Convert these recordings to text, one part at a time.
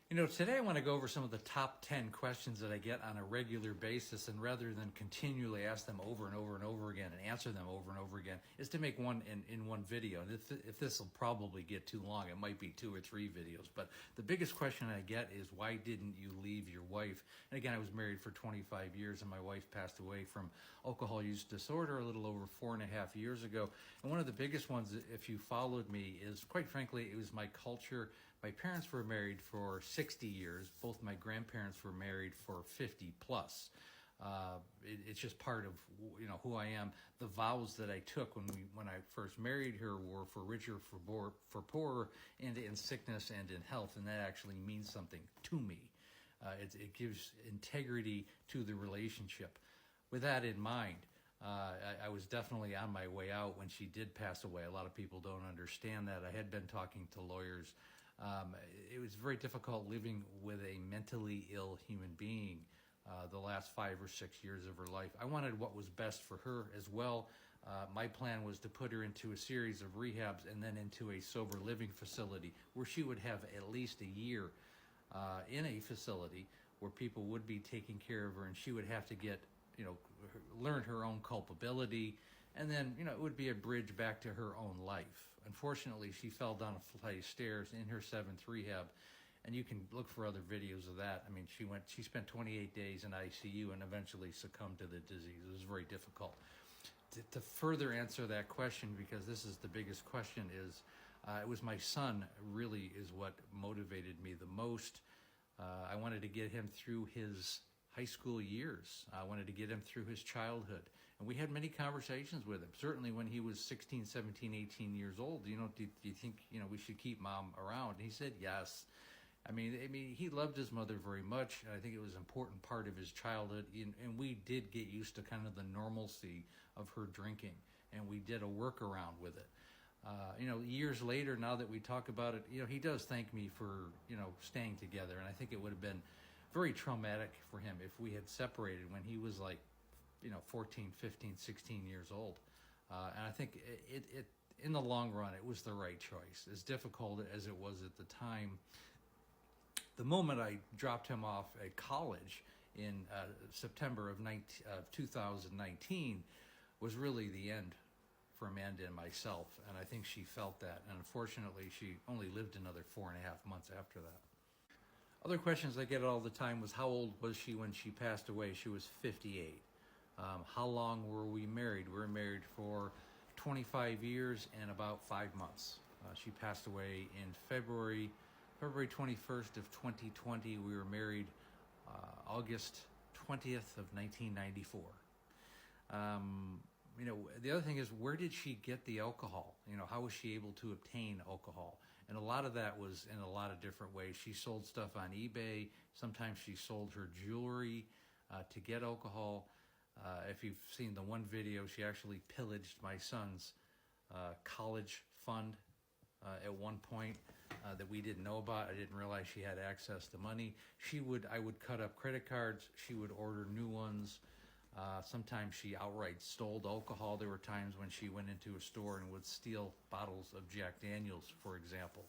Today I want to go over some of the top 10 questions that I get on a regular basis, and rather than continually ask them over and over and over again and answer them over and over again, is to make one in one video. And if this will probably get too long, it might be 2 or 3 videos. But the biggest question I get is, why didn't you leave your wife? And again, I was married for 25 years, and my wife passed away from alcohol use disorder a little over 4.5 years ago. And one of the biggest ones, if you followed me, is, quite frankly, it was my culture. My parents were married for 60 years. Both my grandparents were married for 50 plus. It's just part of who I am. The vows that I took when I first married her were for richer, for poorer, and in sickness and in health, and that actually means something to me. It gives integrity to the relationship. With that in mind, I was definitely on my way out when she did pass away. A lot of people don't understand that. I had been talking to lawyers. It was very difficult living with a mentally ill human being the last 5 or 6 years of her life. I wanted what was best for her as well. My plan was to put her into a series of rehabs and then into a sober living facility where she would have at least a year in a facility where people would be taking care of her, and she would have to get, learn her own culpability, and then, it would be a bridge back to her own life. Unfortunately, she fell down a flight of stairs in her 7th rehab, and you can look for other videos of that. I mean, she spent 28 days in ICU and eventually succumbed to the disease. It was very difficult. To further answer that question, because this is the biggest question, is it was my son really is what motivated me the most. I wanted to get him through his high school years. I wanted to get him through his childhood. And we had many conversations with him. Certainly when he was 16, 17, 18 years old, do you think, we should keep mom around? And he said yes. I mean, he loved his mother very much. And I think it was an important part of his childhood. And we did get used to kind of the normalcy of her drinking. And we did a workaround with it. Years later, now that we talk about it, he does thank me for, staying together. And I think it would have been very traumatic for him if we had separated when he was like, 14, 15, 16 years old. And I think it in the long run, it was the right choice. As difficult as it was at the time, the moment I dropped him off at college in September of 2019 was really the end for Amanda and myself. And I think she felt that. And unfortunately, she only lived another 4.5 months after that. Other questions I get all the time was, how old was she when she passed away? She was 58. How long were we married? We were married for 25 years and about 5 months. She passed away in February 21st of 2020. We were married August 20th of 1994. The other thing is, where did she get the alcohol? How was she able to obtain alcohol? And a lot of that was in a lot of different ways. She sold stuff on eBay. Sometimes she sold her jewelry to get alcohol. If you've seen the one video, she actually pillaged my son's college fund at one point that we didn't know about. I didn't realize she had access to money. I would cut up credit cards. She would order new ones. Sometimes she outright stole alcohol. There were times when she went into a store and would steal bottles of Jack Daniels, for example.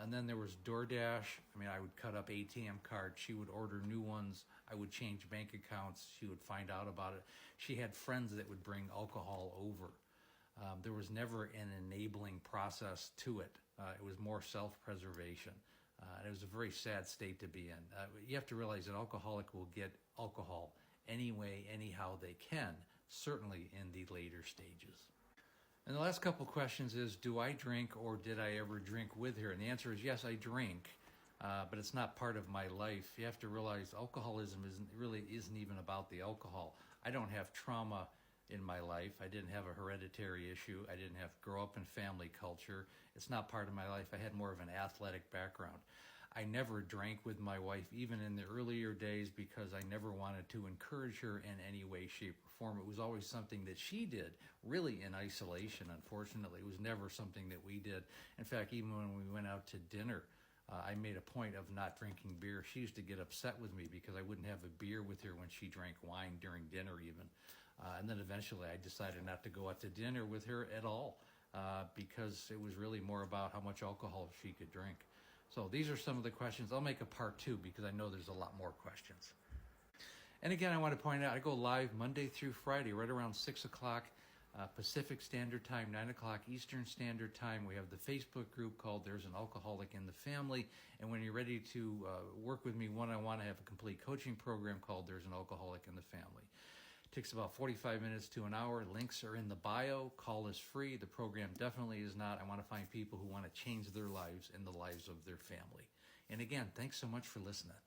And then there was DoorDash. I would cut up ATM cards. She would order new ones. I would change bank accounts. She would find out about it. She had friends that would bring alcohol over. There was never an enabling process to it. It was more self-preservation. And it was a very sad state to be in. You have to realize that alcoholic will get alcohol anyway, anyhow they can, certainly in the later stages. And the last couple questions is, do I drink, or did I ever drink with her? And the answer is yes, I drink, but it's not part of my life. You have to realize alcoholism isn't even about the alcohol. I don't have trauma in my life. I didn't have a hereditary issue. I didn't grow up in family culture. It's not part of my life. I had more of an athletic background. I never drank with my wife, even in the earlier days, because I never wanted to encourage her in any way, shape, or form. It was always something that she did, really in isolation, unfortunately. It was never something that we did. In fact, even when we went out to dinner, I made a point of not drinking beer. She used to get upset with me because I wouldn't have a beer with her when she drank wine during dinner even. And then eventually I decided not to go out to dinner with her at all because it was really more about how much alcohol she could drink. So these are some of the questions. I'll make a part 2 because I know there's a lot more questions. And again, I want to point out, I go live Monday through Friday, right around 6 o'clock Pacific Standard Time, 9 o'clock Eastern Standard Time. We have the Facebook group called There's an Alcoholic in the Family. And when you're ready to work with me one-on-one, I have a complete coaching program called There's an Alcoholic in the Family. It takes about 45 minutes to an hour. Links are in the bio. Call is free. The program definitely is not. I want to find people who want to change their lives and the lives of their family. And again, thanks so much for listening.